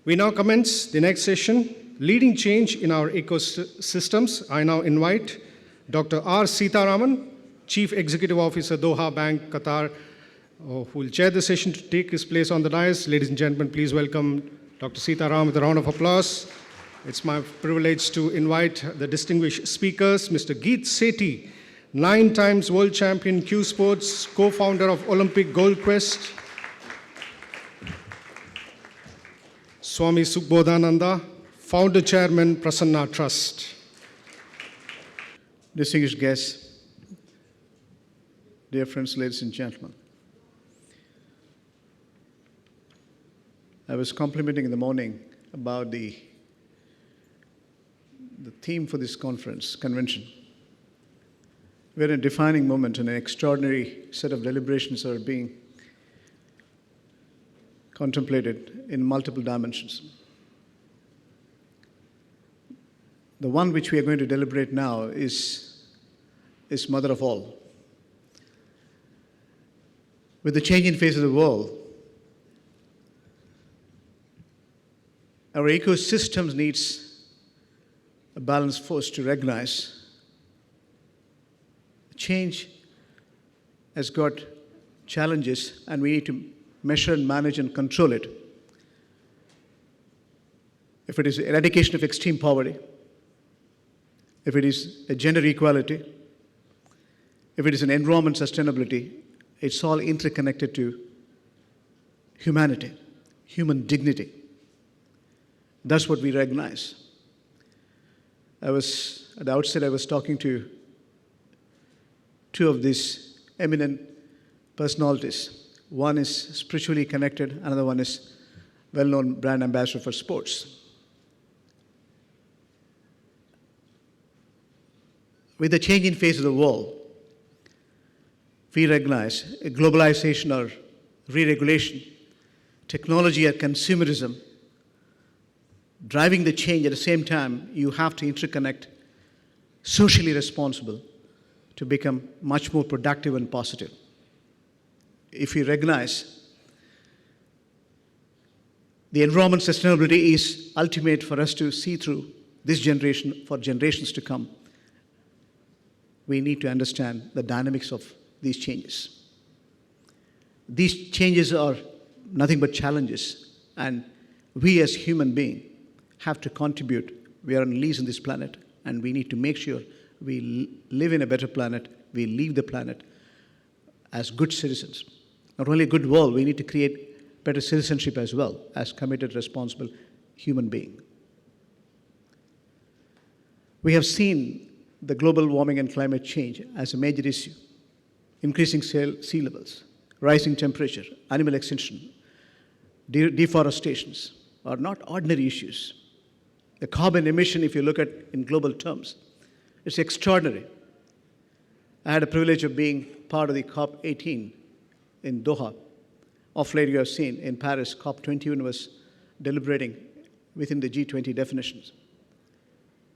We now commence the next session, Leading Change in Our Ecosystems. I now invite Dr. R. Sitaraman, Chief Executive Officer, Doha Bank, Qatar, who will chair the session to take his place on the dais. Ladies and gentlemen, please welcome Dr. Sitaraman with a round of applause. It's my privilege to invite the distinguished speakers, Mr. Geet Sethi, 9 times world champion Q Sports, co-founder of Olympic Gold Quest, Swami Sukhbodhananda, founder chairman, Prasanna Trust. Distinguished guests, dear friends, ladies and gentlemen. I was complimenting in the morning about the theme for this convention. We're in a defining moment and an extraordinary set of deliberations are being contemplated in multiple dimensions. The one which we are going to deliberate now is mother of all. With the changing face of the world, our ecosystems needs a balanced force to recognize change has got challenges and we need to measure and manage and control it. If it is eradication of extreme poverty, if it is a gender equality, if it is an environment sustainability, it's all interconnected to humanity, human dignity. That's what we recognize. At the outset, I was talking to 2 of these eminent personalities. One is spiritually connected, another one is well-known brand ambassador for sports. With the changing face of the world, we recognize a globalization or re-regulation, technology or consumerism, driving the change. At the same time, you have to interconnect socially responsible to become much more productive and positive. If we recognize the environment sustainability is ultimate for us to see through this generation, for generations to come, we need to understand the dynamics of these changes. These changes are nothing but challenges, and we as human beings have to contribute. We are on lease on this planet, and we need to make sure we live in a better planet, we leave the planet as good citizens. Not only a good world, we need to create better citizenship as well, as committed, responsible human being. We have seen the global warming and climate change as a major issue. Increasing sea levels, rising temperature, animal extinction, deforestations are not ordinary issues. The carbon emission, if you look at in global terms, it's extraordinary. I had a privilege of being part of the COP18 in Doha. Of late, you have seen in Paris, COP21 was deliberating within the G20 definitions.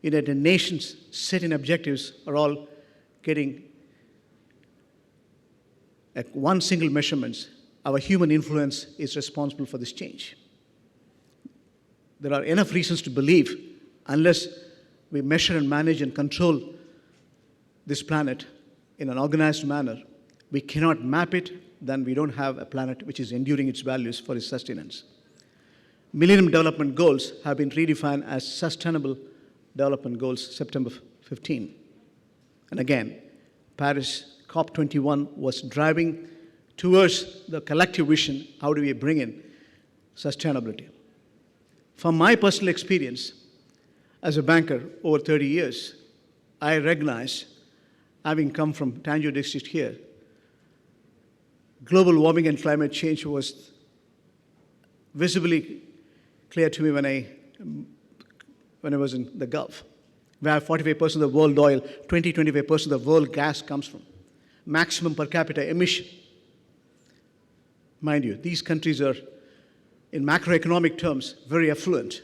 United Nations setting objectives are all getting at one single measurement. Our human influence is responsible for this change. There are enough reasons to believe unless we measure and manage and control this planet in an organized manner, we cannot map it, then we don't have a planet which is enduring its values for its sustenance. Millennium Development Goals have been redefined as Sustainable Development Goals, September 15. And again, Paris COP21 was driving towards the collective vision, how do we bring in sustainability? From my personal experience as a banker over 30 years, I recognize, having come from Tanjore district here, global warming and climate change was visibly clear to me when I was in the Gulf, where 45% of the world oil, 25% of the world gas comes from. Maximum per capita emission. Mind you, these countries are, in macroeconomic terms, very affluent.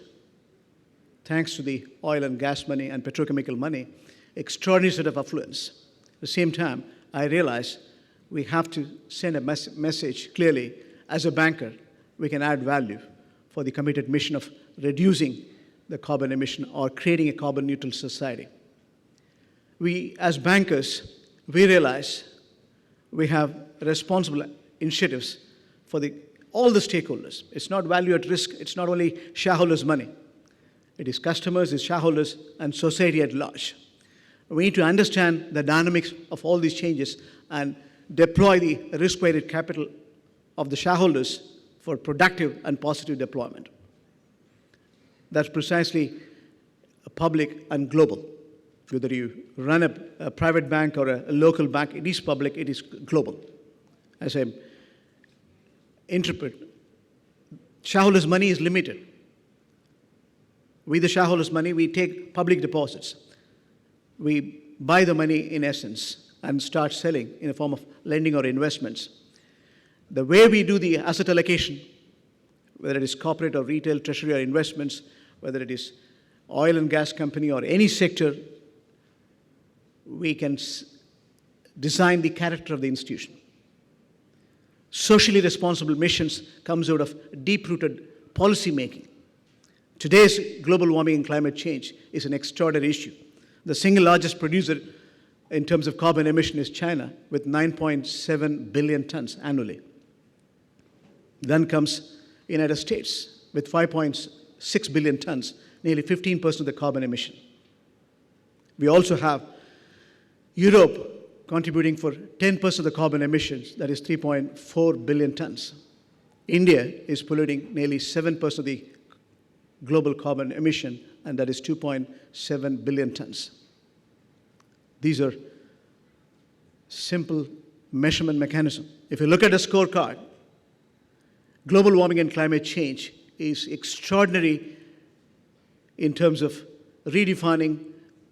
Thanks to the oil and gas money and petrochemical money, extraordinary set of affluence. At the same time, I realize we have to send a message clearly. As a banker, we can add value for the committed mission of reducing the carbon emission or creating a carbon neutral society. We, as bankers, we realize we have responsible initiatives for all the stakeholders. It's not value at risk. It's not only shareholders' money. It is customers, it's shareholders, and society at large. We need to understand the dynamics of all these changes and deploy the risk-weighted capital of the shareholders for productive and positive deployment. That's precisely public and global. Whether you run a private bank or a local bank, it is public, it is global. As I interpret, shareholders' money is limited. With the shareholders' money, we take public deposits. We buy the money in essence and start selling in a form of lending or investments. The way we do the asset allocation, whether it is corporate or retail, treasury or investments, whether it is oil and gas company or any sector, we can design the character of the institution. Socially responsible missions comes out of deep-rooted policy making. Today's global warming and climate change is an extraordinary issue. The single largest producer in terms of carbon emission is China, with 9.7 billion tons annually. Then comes the United States with 5.6 billion tons, nearly 15% of the carbon emission. We also have Europe contributing for 10% of the carbon emissions, that is 3.4 billion tons. India is polluting nearly 7% of the global carbon emission, and that is 2.7 billion tons. These are simple measurement mechanisms. If you look at a scorecard, global warming and climate change is extraordinary in terms of redefining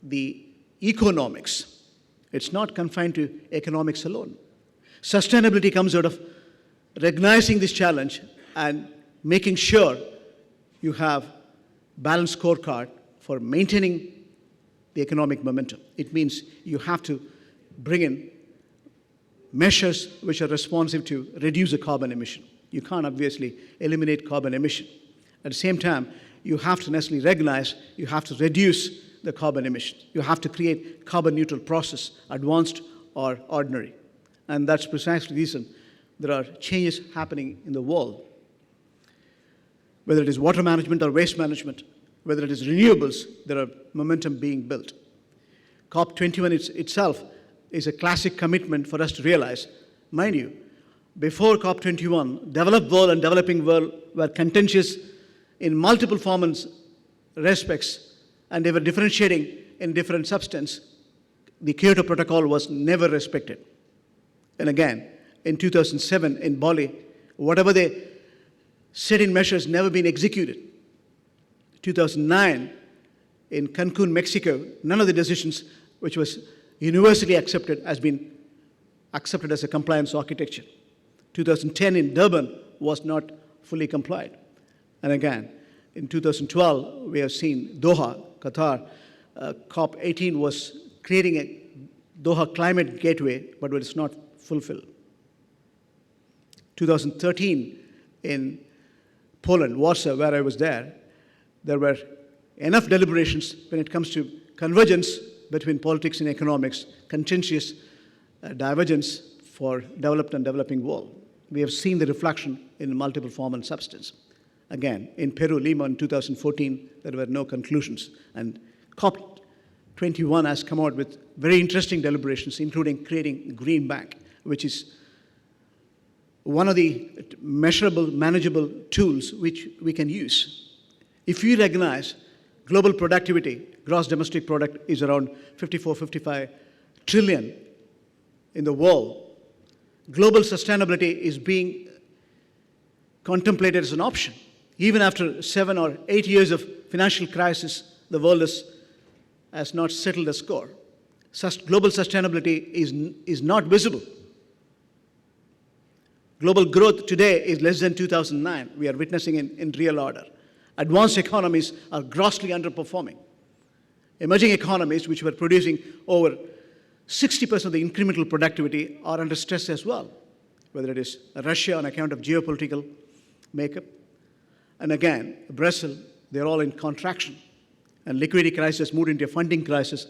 the economics. It's not confined to economics alone. Sustainability comes out of recognizing this challenge and making sure you have balanced scorecard for maintaining the economic momentum. It means you have to bring in measures which are responsive to reduce the carbon emission. You can't obviously eliminate carbon emission. At the same time, you have to necessarily recognize you have to reduce the carbon emission. You have to create carbon neutral process, advanced or ordinary. And that's precisely the reason there are changes happening in the world. Whether it is water management or waste management, whether it is renewables, there are momentum being built. COP21 itself is a classic commitment for us to realize. Mind you, before COP21, developed world and developing world were contentious in multiple forms, respects, and they were differentiating in different substance. The Kyoto Protocol was never respected. And again, in 2007 in Bali, whatever they set in measures never been executed. 2009 in Cancun, Mexico, none of the decisions which was universally accepted has been accepted as a compliance architecture. 2010 in Durban was not fully complied. And again, in 2012, we have seen Doha, Qatar, COP18 was creating a Doha climate gateway, but it was not fulfilled. 2013 in Poland, Warsaw, where I was there were enough deliberations when it comes to convergence between politics and economics, contentious divergence for developed and developing world. We have seen the reflection in multiple form and substance. Again, in Peru, Lima in 2014, there were no conclusions. And COP21 has come out with very interesting deliberations, including creating a green bank, which is one of the measurable, manageable tools which we can use. If we recognize global productivity, gross domestic product is around 55 trillion in the world, global sustainability is being contemplated as an option. Even after 7 or 8 years of financial crisis, the world has not settled the score. Global sustainability is not visible. Global growth today is less than 2009. We are witnessing in real order. Advanced economies are grossly underperforming. Emerging economies, which were producing over 60% of the incremental productivity, are under stress as well, whether it is Russia on account of geopolitical makeup, And again, Brazil, they're all in contraction. And liquidity crisis moved into a funding crisis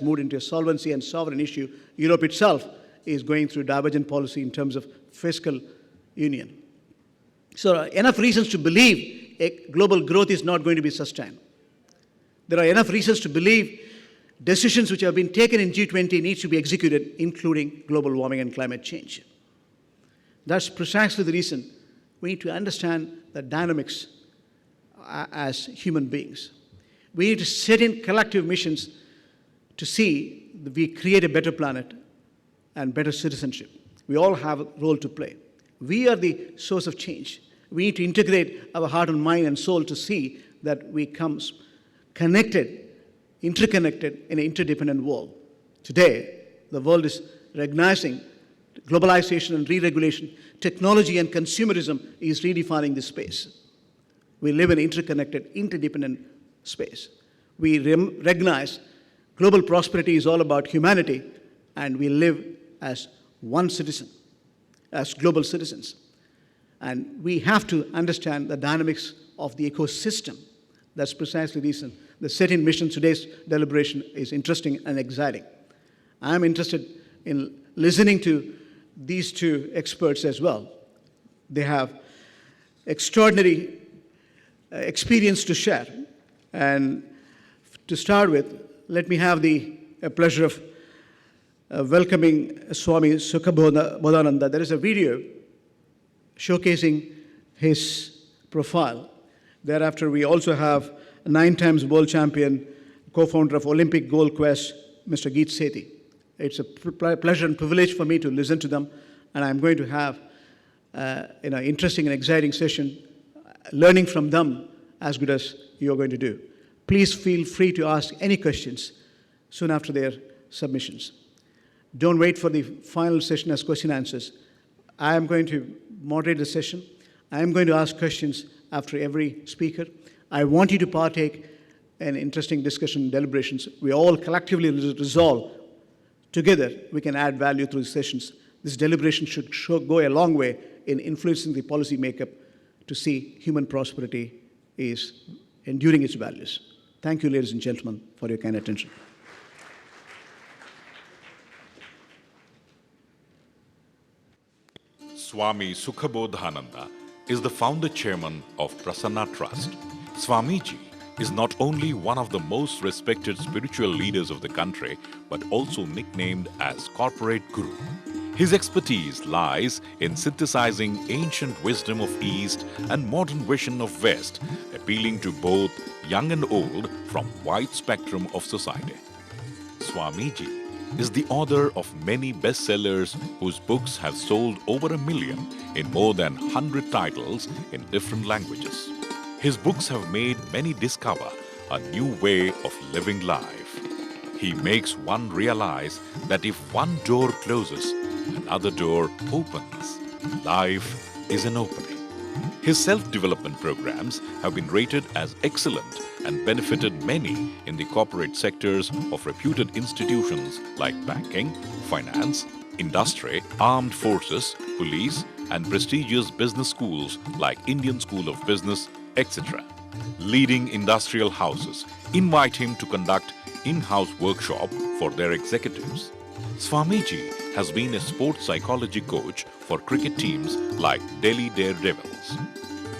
moved into a solvency and sovereign issue. Europe itself is going through divergent policy in terms of fiscal union. So enough reasons to believe global growth is not going to be sustained. There are enough reasons to believe decisions which have been taken in G20 need to be executed, including global warming and climate change. That's precisely the reason we need to understand the dynamics as human beings. We need to set in collective missions to see that we create a better planet and better citizenship. We all have a role to play. We are the source of change. We need to integrate our heart and mind and soul to see that we come connected, interconnected in an interdependent world. Today, the world is recognizing globalization and re-regulation. Technology and consumerism is redefining this space. We live in an interconnected, interdependent space. We recognize global prosperity is all about humanity, and we live as one citizen, as global citizens. And we have to understand the dynamics of the ecosystem. That's precisely the reason the set-in mission today's deliberation is interesting and exciting. I'm interested in listening to these two experts as well. They have extraordinary experience to share. And to start with, let me have the pleasure of welcoming Swami Sukhabodhananda. There is a video showcasing his profile. Thereafter, we also have a 9 times world champion, co-founder of Olympic Gold Quest, Mr. Geet Sethi. It's a pleasure and privilege for me to listen to them, and I'm going to have an interesting and exciting session, learning from them as good as you're going to do. Please feel free to ask any questions soon after their submissions. Don't wait for the final session as question answers. I am going to moderate the session. I am going to ask questions after every speaker. I want you to partake in interesting discussion and deliberations. We all collectively resolve together we can add value through these sessions. This deliberation should go a long way in influencing the policy makeup to see human prosperity is enduring its values. Thank you, ladies and gentlemen, for your kind attention. Swami Sukhabodhananda is the founder chairman of Prasanna Trust. Swamiji is not only one of the most respected spiritual leaders of the country, but also nicknamed as Corporate Guru. His expertise lies in synthesizing ancient wisdom of East and modern vision of West, appealing to both young and old from wide spectrum of society. Swamiji is the author of many bestsellers whose books have sold over 1 million in more than 100 titles in different languages. His books have made many discover a new way of living life. He makes one realize that if one door closes, another door opens. Life is an opening. His self-development programs have been rated as excellent and benefited many in the corporate sectors of reputed institutions like banking, finance, industry, armed forces, police, and prestigious business schools like Indian School of Business, etc. Leading industrial houses invite him to conduct in-house workshop for their executives. Swamiji has been a sports psychology coach for cricket teams like Delhi Daredevils.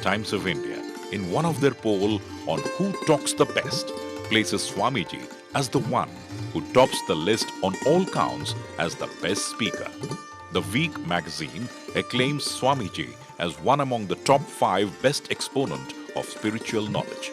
Times of India, in one of their poll on who talks the best, places Swamiji as the one who tops the list on all counts as the best speaker. The Week magazine acclaims Swamiji as one among the top 5 best exponent of spiritual knowledge.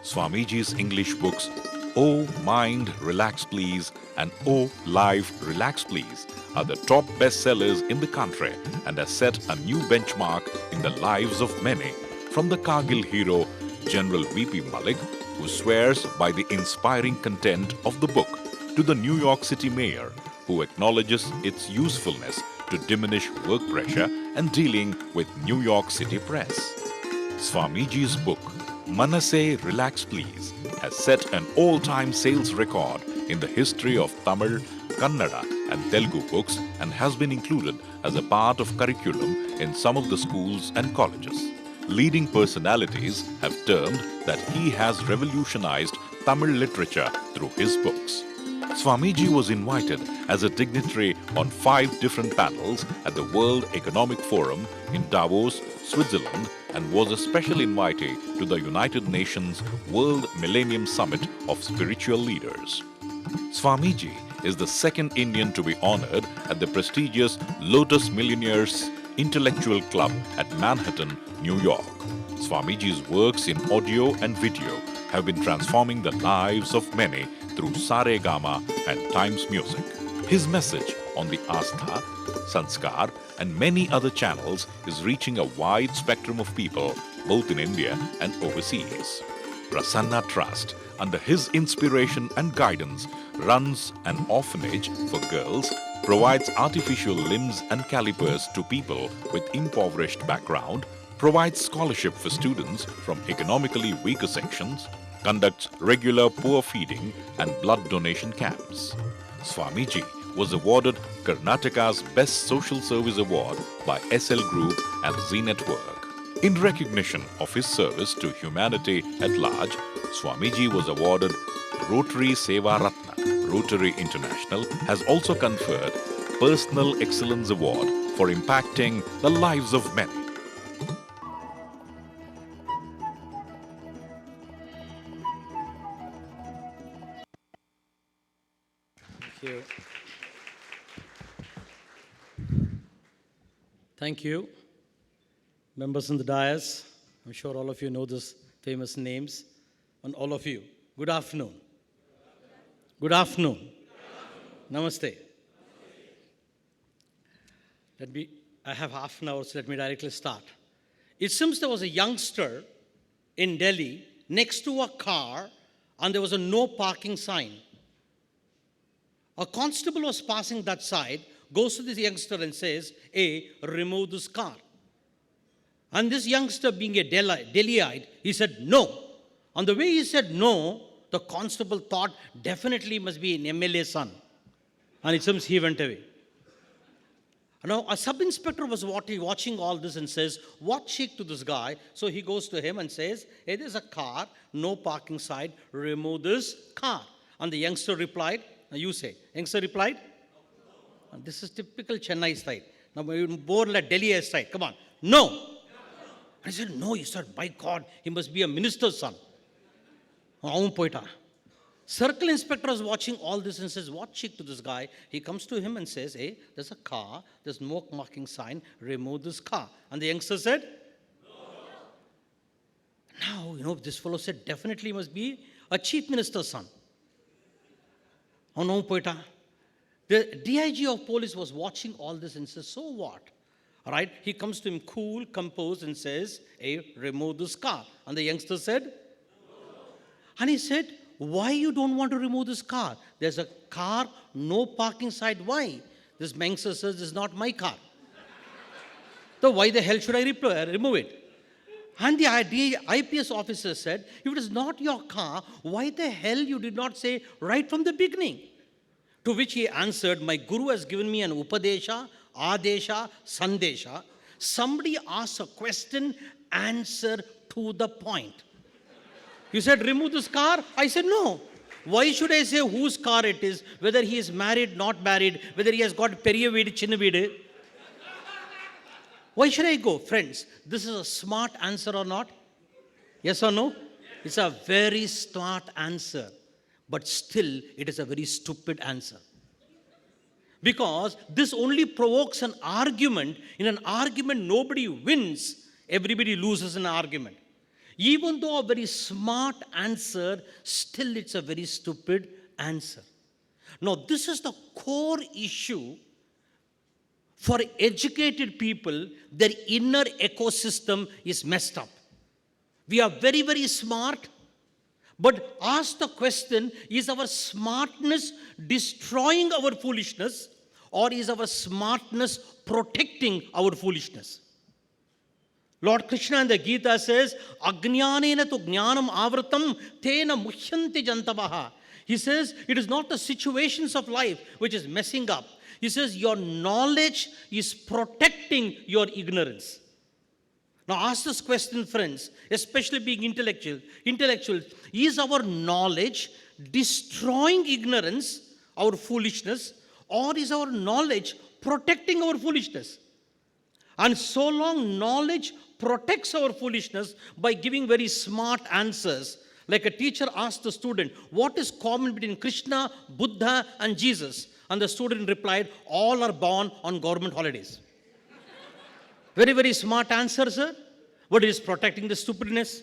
Swamiji's English books, Oh Mind, Relax Please and Oh Life, Relax Please are the top bestsellers in the country and has set a new benchmark in the lives of many, from the Kargil hero General V.P. Malik, who swears by the inspiring content of the book, to the New York City mayor, who acknowledges its usefulness to diminish work pressure and dealing with New York City press. Swamiji's book, Manase Relax Please, has set an all-time sales record in the history of Tamil, Kannada and Telugu books and has been included as a part of curriculum in some of the schools and colleges. leading personalities have termed that he has revolutionized Tamil literature through his books. Swamiji was invited as a dignitary on 5 different panels at the World Economic Forum in Davos, Switzerland, and was a special invitee to the United Nations World Millennium Summit of Spiritual Leaders. Swamiji is the second Indian to be honored at the prestigious Lotus Millionaires Intellectual Club at Manhattan, New York. Swamiji's works in audio and video have been transforming the lives of many through Saregama and Times Music. His message on the Astha, Sanskar, and many other channels is reaching a wide spectrum of people, both in India and overseas. Prasanna Trust, under his inspiration and guidance, runs an orphanage for girls, provides artificial limbs and calipers to people with impoverished background, provides scholarship for students from economically weaker sections, conducts regular poor feeding and blood donation camps. Swamiji was awarded Karnataka's Best Social Service Award by SL Group and Zee Network. In recognition of his service to humanity at large, Swamiji was awarded Rotary Seva Ratna. Rotary International has also conferred Personal Excellence Award for impacting the lives of many. Thank you. Thank you. Members in the dais, I'm sure all of you know these famous names. And all of you, good afternoon. Good afternoon. Namaste. I have half an hour, so let me directly start. It seems there was a youngster in Delhi next to a car, and there was a no parking sign. A constable was passing that side, goes to this youngster and says, "Hey, remove this car." And this youngster, being a Delhiite, he said no. On the way he said no, the constable thought definitely must be an MLA son. And it seems he went away. Now, a sub-inspector was watching all this and says, "What cheek to this guy?" So he goes to him and says, "Hey, there's a car, no parking sign, remove this car." And the youngster replied, now you say, youngster replied, and this is typical Chennai style. Now, more like Delhi style. Come on, no. I said, no. He said, by God, he must be a minister's son. Circle inspector is watching all this and says, "What cheek to this guy?" He comes to him and says, "Hey, there's a car, there's no marking sign, remove this car." And the youngster said, no. Now, this fellow said, definitely must be a chief minister's son. The DIG of police was watching all this and says, "So what?" All right, he comes to him cool, composed, and says, "Hey, remove this car." And the youngster said, no. And he said, "Why you don't want to remove this car? There's a car, no parking sign. Why?" This youngster says, "This is not my car. So why the hell should I remove it?" And the IPS officer said, "If it is not your car, why the hell you did not say right from the beginning?" To which he answered, "My guru has given me an upadesha, adesha, sandesha. Somebody asks a question, answer to the point. You said, remove this car?" I said, no. Why should I say whose car it is, whether he is married, not married, whether he has got periya veedu, chinna veedu? Why should I go? Friends, this is a smart answer or not? Yes or no? It's a very smart answer, but still it is a very stupid answer. Because this only provokes an argument. In an argument, nobody wins, everybody loses an argument. Even though a very smart answer, still it's a very stupid answer. Now, this is the core issue for educated people. Their inner ecosystem is messed up. We are very, very smart, but ask the question, is our smartness destroying our foolishness, or is our smartness protecting our foolishness? Lord Krishna in the Gita says, "Ajnanena tu jnanam avratam tena muhyanti jantavaha." He says, it is not the situations of life which is messing up. He says, your knowledge is protecting your ignorance. Now ask this question, friends, especially being intellectuals, is our knowledge destroying ignorance, our foolishness, or is our knowledge protecting our foolishness? And so long knowledge protects our foolishness by giving very smart answers. Like a teacher asked the student, what is common between Krishna, Buddha, and Jesus? And the student replied, all are born on government holidays. Very, very smart answer, sir. But it is protecting the stupidness.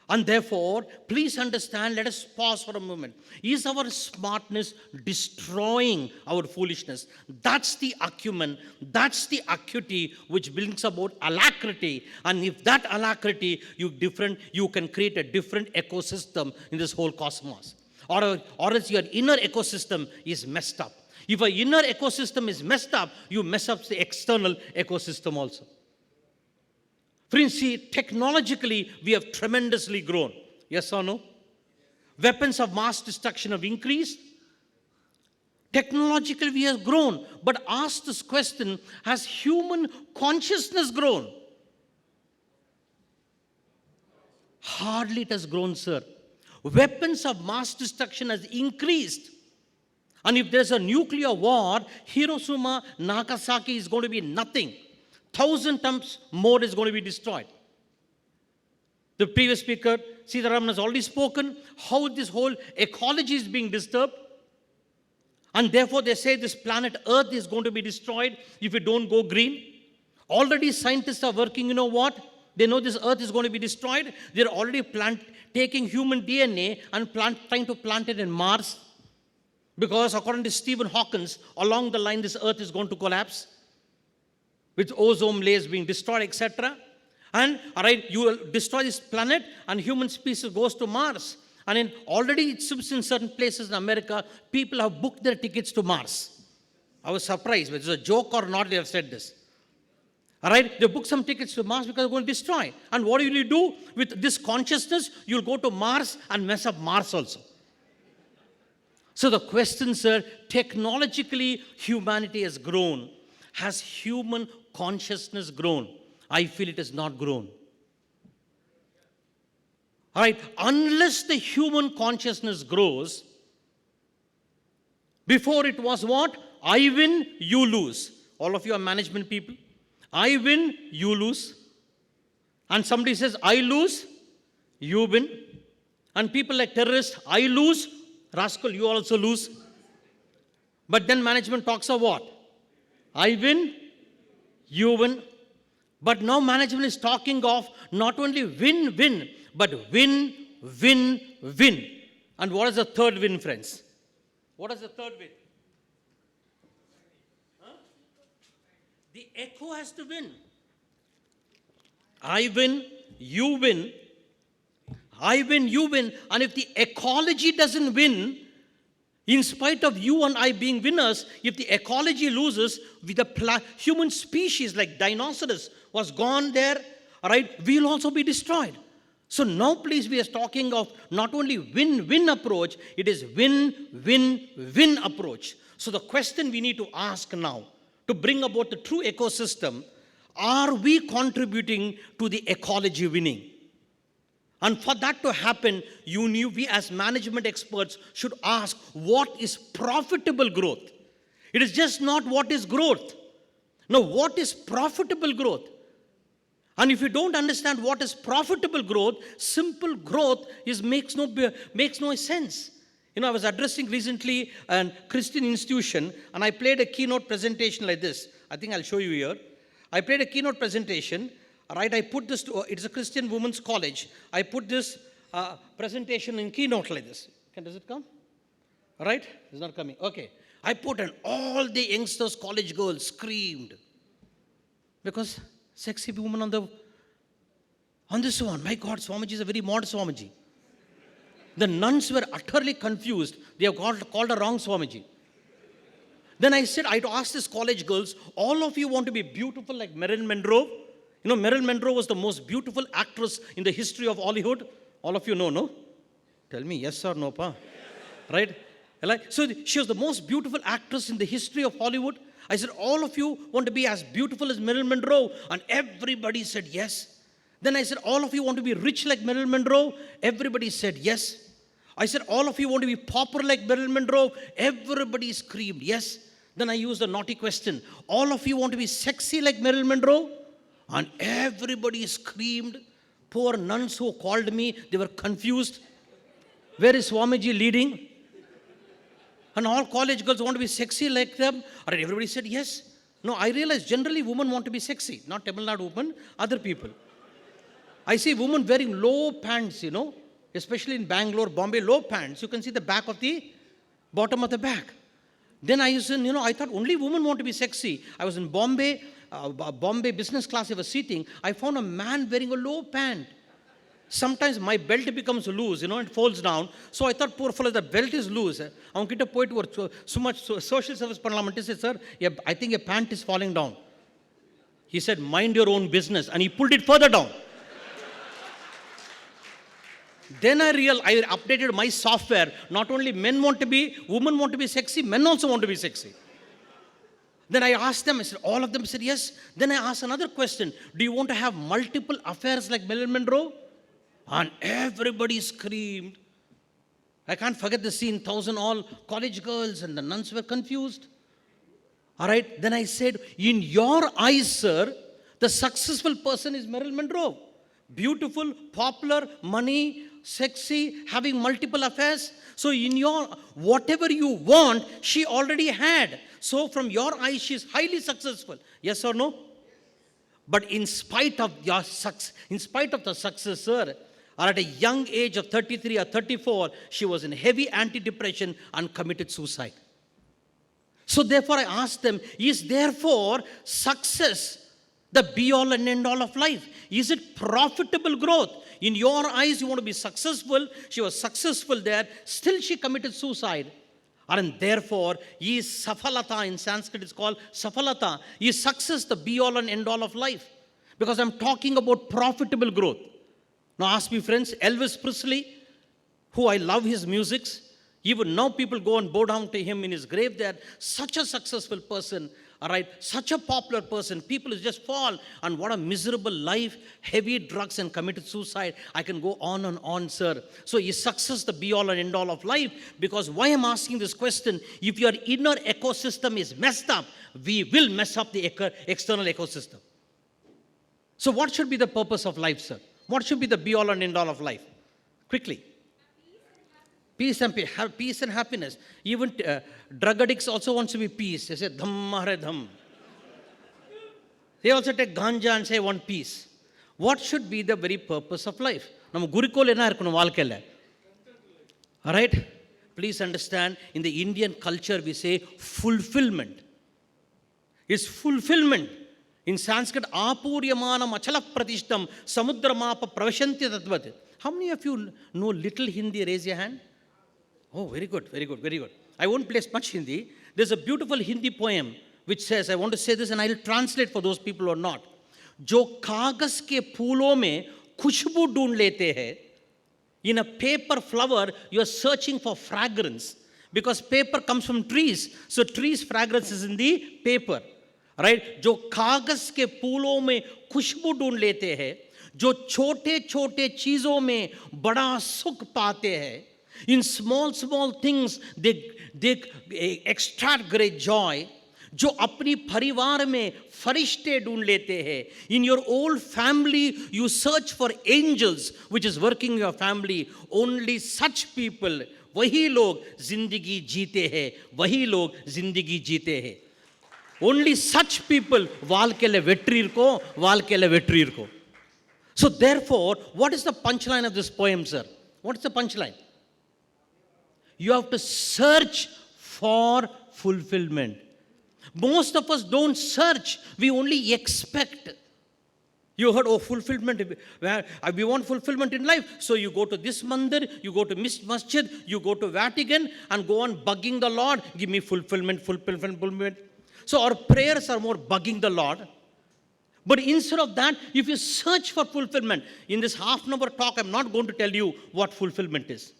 And therefore, please understand, let us pause for a moment. Is our smartness destroying our foolishness? That's the acumen, that's the acuity which brings about alacrity. And if that alacrity, you can create a different ecosystem in this whole cosmos. Or else your inner ecosystem is messed up. If your inner ecosystem is messed up, you mess up the external ecosystem also. Friends, see, technologically, we have tremendously grown. Yes or no? Weapons of mass destruction have increased. Technologically, we have grown. But ask this question, has human consciousness grown? Hardly it has grown, sir. Weapons of mass destruction has increased. And if there's a nuclear war, Hiroshima, Nagasaki is going to be nothing. 1,000 times more is going to be destroyed. The previous speaker, Sitaraman, has already spoken how this whole ecology is being disturbed. And therefore they say this planet Earth is going to be destroyed if we don't go green. Already scientists are working, you know what? They know this Earth is going to be destroyed. They're already taking human DNA and trying to plant it in Mars. Because according to Stephen Hawking, along the line this Earth is going to collapse, with ozone layers being destroyed, etc. And all right, you will destroy this planet and human species goes to Mars. And already it seems in certain places in America, people have booked their tickets to Mars. I was surprised, whether it's a joke or not, they have said this. All right, they booked some tickets to Mars because they're going to destroy. And what will you do with this consciousness? You'll go to Mars and mess up Mars also. So the question, sir, technologically humanity has grown. Has human consciousness grown? I feel it has not grown. All right, unless the human consciousness grows, before it was what? I win, you lose. All of you are management people. I win, you lose. And somebody says, I lose, you win. And people like terrorists, I lose, rascal, you also lose. But then management talks of what? I win, you win. But now management is talking of not only win, win, but win, win, win. And what is the third win, friends? What is the third win? Huh? The echo has to win. I win, you win. I win, you win. And if the ecology doesn't win, in spite of you and I being winners, if the ecology loses, with the human species like dinosaurs was gone there, all right, we'll also be destroyed. So now, please, we are talking of not only win-win approach, it is win-win-win approach. So the question we need to ask now, to bring about the true ecosystem, are we contributing to the ecology winning? And for that to happen, we as management experts should ask, what is profitable growth? It is just not what is growth. No, what is profitable growth? And if you don't understand what is profitable growth, simple growth makes no sense. You know, I was addressing recently a Christian institution, and I played a keynote presentation like this. I think I'll show you here. I played a keynote presentation. Right, I put this it's a Christian women's college. I put this presentation in keynote like this. Does it come? All right, it's not coming. Okay. I put and all the youngsters, college girls screamed. Because sexy woman on this one. My God, Swamiji is a very modest Swamiji. The nuns were utterly confused. They have called a wrong Swamiji. Then I said, I asked these college girls, all of you want to be beautiful like Marilyn Monroe? You know, Marilyn Monroe was the most beautiful actress in the history of Hollywood. All of you know, no? Tell me yes or no, pa? Right? So she was the most beautiful actress in the history of Hollywood. I said, all of you want to be as beautiful as Marilyn Monroe? And everybody said yes. Then I said, all of you want to be rich like Marilyn Monroe? Everybody said yes. I said, all of you want to be popular like Marilyn Monroe? Everybody screamed yes. Then I used a naughty question. All of you want to be sexy like Marilyn Monroe? And everybody screamed. Poor nuns who called me, they were confused. Where is Swamiji leading? And all college girls want to be sexy like them. Or everybody said yes. No, I realized generally women want to be sexy. Not Tamil Nadu women, other people. I see women wearing low pants, especially in Bangalore, Bombay, low pants. You can see the back of the bottom of the back. Then I used to, I thought only women want to be sexy. I was in Bombay, Bombay business class, I was sitting. I found a man wearing a low pant. Sometimes my belt becomes loose, it folds down. So I thought, poor fellow, the belt is loose. I went to so much social service parliament. He said, sir, I think your pant is falling down. He said, mind your own business. And he pulled it further down. Then I updated my software. Not only women want to be sexy, men also want to be sexy. Then I asked them, I said, all of them said yes. Then I asked another question. Do you want to have multiple affairs like Marilyn Monroe? And everybody screamed. I can't forget the scene, 1,000 all college girls and the nuns were confused. All right, then I said, in your eyes, sir, the successful person is Marilyn Monroe. Beautiful, popular, money, sexy, having multiple affairs. So in your, whatever you want, she already had. So from your eyes, she is highly successful. Yes or no? But in spite of the success, sir, or at a young age of 33 or 34, she was in heavy anti-depression and committed suicide. So therefore I asked them, is therefore success the be-all and end-all of life? Is it profitable growth? In your eyes, you want to be successful. She was successful there. Still she committed suicide. And therefore, is safalata, in Sanskrit it's called safalata. Is success the be-all and end-all of life? Because I'm talking about profitable growth. Now ask me, friends, Elvis Presley, who I love his musics, even now people go and bow down to him in his grave there. Such a successful person, all right, such a popular person. People just fall, and what a miserable life, heavy drugs and committed suicide. I can go on and on, sir. So is success the be-all and end-all of life? Because why I'm asking this question, if your inner ecosystem is messed up, we will mess up the external ecosystem. So what should be the purpose of life, sir? What should be the be-all and end-all of life? Quickly. Peace and happiness. Even drug addicts also want to be peace. They say, dham hare dham. They also take ganja and say, want peace. What should be the very purpose of life? Nam gurikol enna irukonu vaalkaila. All right? Please understand, in the Indian culture we say fulfillment. It's fulfillment. In Sanskrit, apuryamanam achala pratishtam samudramapa pravashanti tatvat. How many of you know little Hindi? Raise your hand. Oh, very good, very good, very good. I won't place much Hindi. There's a beautiful Hindi poem which says, I want to say this and I'll translate for those people who are not. Jo kagas ke phoolon mein khushbu dhoond lete hai. In a paper flower, you are searching for fragrance because paper comes from trees. So trees' fragrance is in the paper. Right? जो कागज के फूलों में खुशबू ढूंढ लेते हैं, जो छोटे छोटे चीजों में बड़ा सुख पाते हैं, in small things they extract great joy, जो अपनी परिवार में फरिश्ते ढूंढ लेते हैं. In your old family you search for angels which is working in your family. Only such people, वही लोग जिंदगी जीते हैं, वही लोग जिंदगी जीते हैं. Only such people valkele vetrirko. So therefore, what is the punchline of this poem, sir? What is the punchline? You have to search for fulfillment. Most of us don't search, we only expect. You heard, oh, fulfillment. We want fulfillment in life. So you go to this mandir, you go to masjid, you go to Vatican and go on bugging the Lord. Give me fulfillment. So our prayers are more bugging the Lord. But instead of that, if you search for fulfillment, in this half-an-hour talk, I'm not going to tell you what fulfillment is.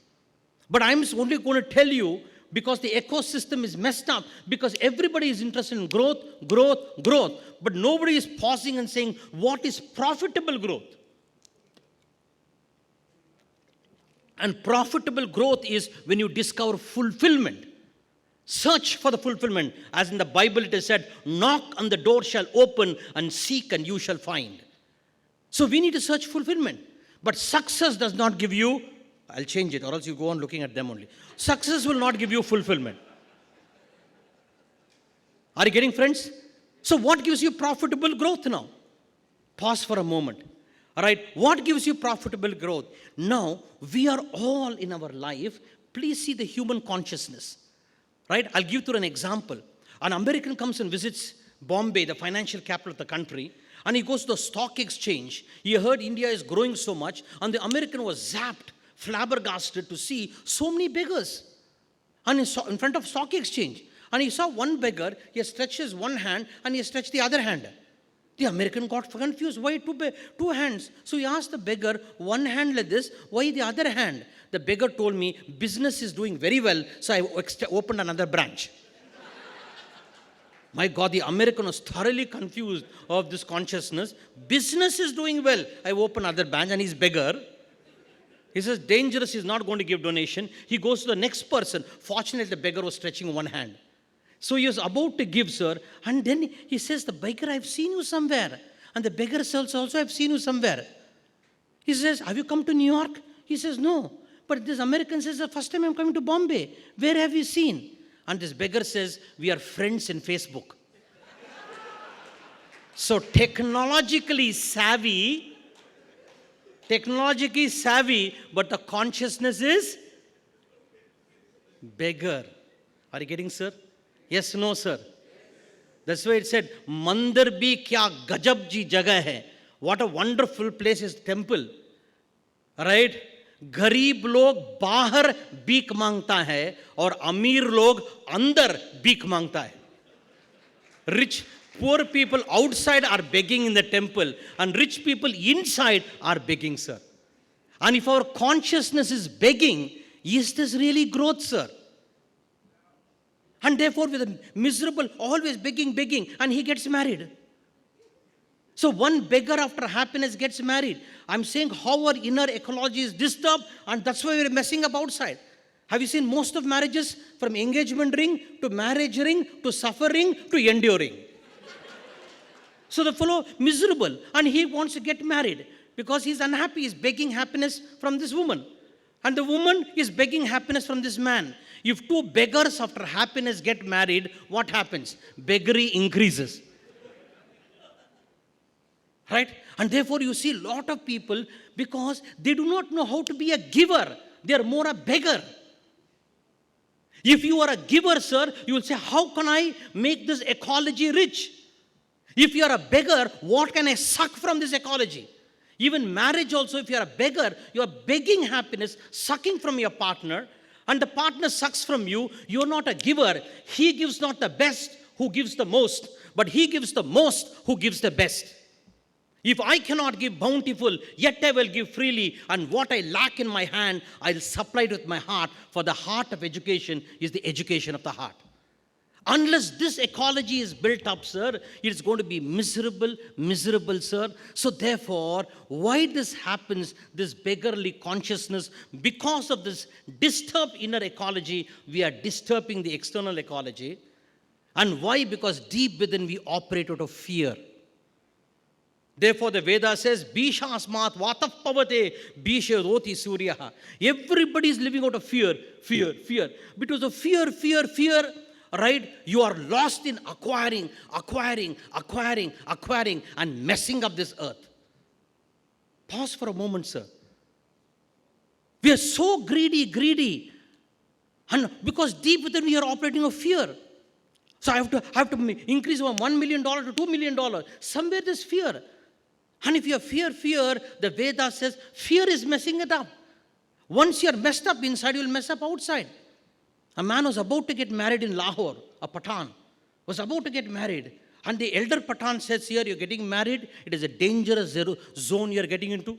But I'm only going to tell you because the ecosystem is messed up, because everybody is interested in growth. But nobody is pausing and saying, what is profitable growth? And profitable growth is when you discover fulfillment. Search for the fulfillment. As in the Bible it is said, knock and the door shall open, and seek and you shall find. So we need to search fulfillment. But success does not give you, I'll change it or else you go on looking at them only. Success will not give you fulfillment. Are you getting, friends? So what gives you profitable growth now? Pause for a moment. All right, what gives you profitable growth? Now, we are all in our life, please see the human consciousness. Right, I'll give you an example. An American comes and visits Bombay, the financial capital of the country, and he goes to the stock exchange. He heard India is growing so much, and the American was zapped, flabbergasted to see so many beggars. And in front of stock exchange. And he saw one beggar, he stretches one hand and he stretched the other hand. The American got confused. Why two hands? So he asked the beggar, one hand like this, why the other hand? The beggar told me, business is doing very well, so I opened another branch. My God, the American was thoroughly confused of this consciousness. Business is doing well. I opened another branch, and he's beggar. He says, dangerous, he's not going to give donation. He goes to the next person. Fortunately, the beggar was stretching one hand. So he was about to give, sir, and then he says, the beggar, I've seen you somewhere. And the beggar says, also, I've seen you somewhere. He says, have you come to New York? He says, no. But this American says, the first time I'm coming to Bombay. Where have you seen? And this beggar says, we are friends in Facebook. So technologically savvy, but the consciousness is beggar. Are you getting, sir? Yes, no, sir. That's why it said, Mandir bhi kya gajab ji jagah hai. What a wonderful place is temple. Right? गरीब लोग बाहर भीख मांगता है और अमीर लोग अंदर भीख मांगता है. Rich, poor people outside are begging in the temple, and rich people inside are begging, sir. And if our consciousness is begging, is this really growth, sir? And therefore, with a miserable, always begging, and he gets married. So one beggar after happiness gets married. I'm saying how our inner ecology is disturbed, and that's why we're messing up outside. Have you seen most of marriages, from engagement ring to marriage ring to suffering to enduring? So the fellow miserable, and he wants to get married because he's unhappy. He's begging happiness from this woman, and the woman is begging happiness from this man. If two beggars after happiness get married, what happens? Beggary increases. Right? And therefore you see a lot of people, because they do not know how to be a giver, they are more a beggar. If you are a giver, sir, you will say, how can I make this ecology rich? If you are a beggar, what can I suck from this ecology? Even marriage also, if you are a beggar, you are begging happiness, sucking from your partner, and the partner sucks from you. You are not a giver. He gives not the best who gives the most, but he gives the most who gives the best. If I cannot give bountiful, yet I will give freely, and what I lack in my hand, I'll supply it with my heart, for the heart of education is the education of the heart. Unless this ecology is built up, sir, it's going to be miserable, sir. So therefore, why this happens, this beggarly consciousness, because of this disturbed inner ecology, we are disturbing the external ecology. And why? Because deep within we operate out of fear. Therefore, the Veda says, Bisha asmat vatap pavate bisha roti suryaha. Everybody is living out of fear. Because of fear, right? You are lost in acquiring, and messing up this earth. Pause for a moment, sir. We are so greedy. And because deep within we are operating of fear. So I have to increase from $1 million to $2 million. Somewhere there's fear. And if you have fear, the Veda says fear is messing it up. Once you're messed up inside, you'll mess up outside. A man was about to get married in Lahore, a Pathan, was about to get married. And the elder Pathan says, here, you're getting married, it is a dangerous zone you're getting into.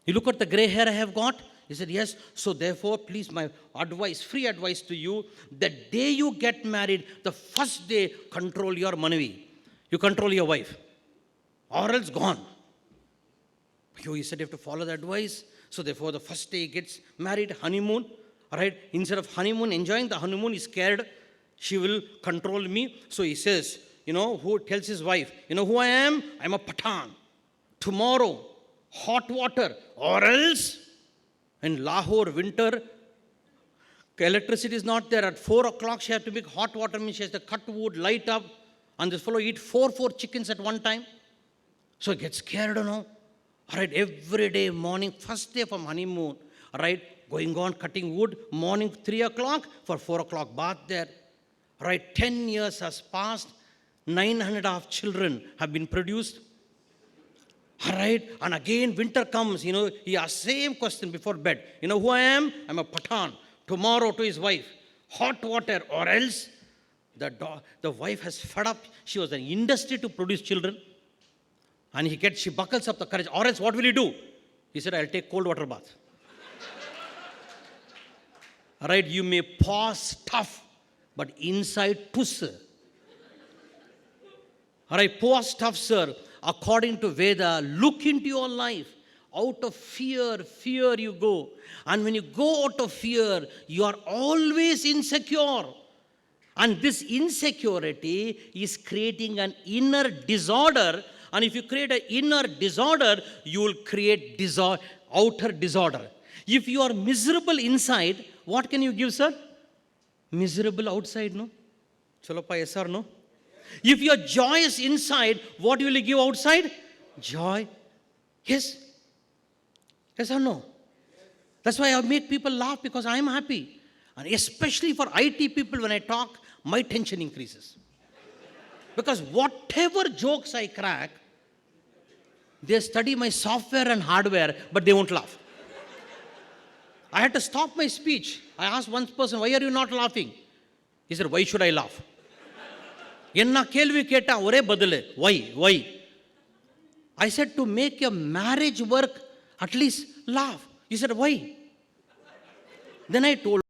You look at the gray hair I have got. He said, yes, so therefore, please, my advice, free advice to you, the day you get married, the first day, control your money. You control your wife. Or else gone. He said, you have to follow the advice. So therefore, the first day he gets married, honeymoon, right? Instead of honeymoon, enjoying the honeymoon, he's scared she will control me. So he says, who tells his wife, you know who I am? I'm a Pathan. Tomorrow, hot water, or else in Lahore, winter, electricity is not there. At 4 o'clock, she has to make hot water, means she has to cut wood, light up, and this fellow eat four chickens at one time. So he gets scared, All right, every day, morning, first day from honeymoon, all right, going on cutting wood, morning 3 o'clock, for 4 o'clock bath there. All right, 10 years has passed, 9.5 children have been produced. All right, and again winter comes, he asks same question before bed. You know who I am? I'm a Pathan. Tomorrow to his wife, hot water, or else the wife has fed up. She was an industry to produce children. And she buckles up the courage. Or else what will you do? He said, I'll take cold water bath. All right, you may pause tough, but inside puss. All right, pause tough, sir. According to Veda, look into your life. Out of fear you go. And when you go out of fear, you are always insecure. And this insecurity is creating an inner disorder. And if you create an inner disorder, you will create outer disorder. If you are miserable inside, what can you give, sir? Miserable outside, no? Chalapa, yes or no? If you are joyous inside, what will you give outside? Joy. Yes. Yes or no? That's why I make people laugh, because I am happy. And especially for IT people, when I talk, my tension increases. Because whatever jokes I crack, they study my software and hardware, but they won't laugh. I had to stop my speech. I asked one person, why are you not laughing? He said, why should I laugh? Enna kelvi keta ore badale. Why? I said, to make your marriage work, at least laugh. He said, why? Then I told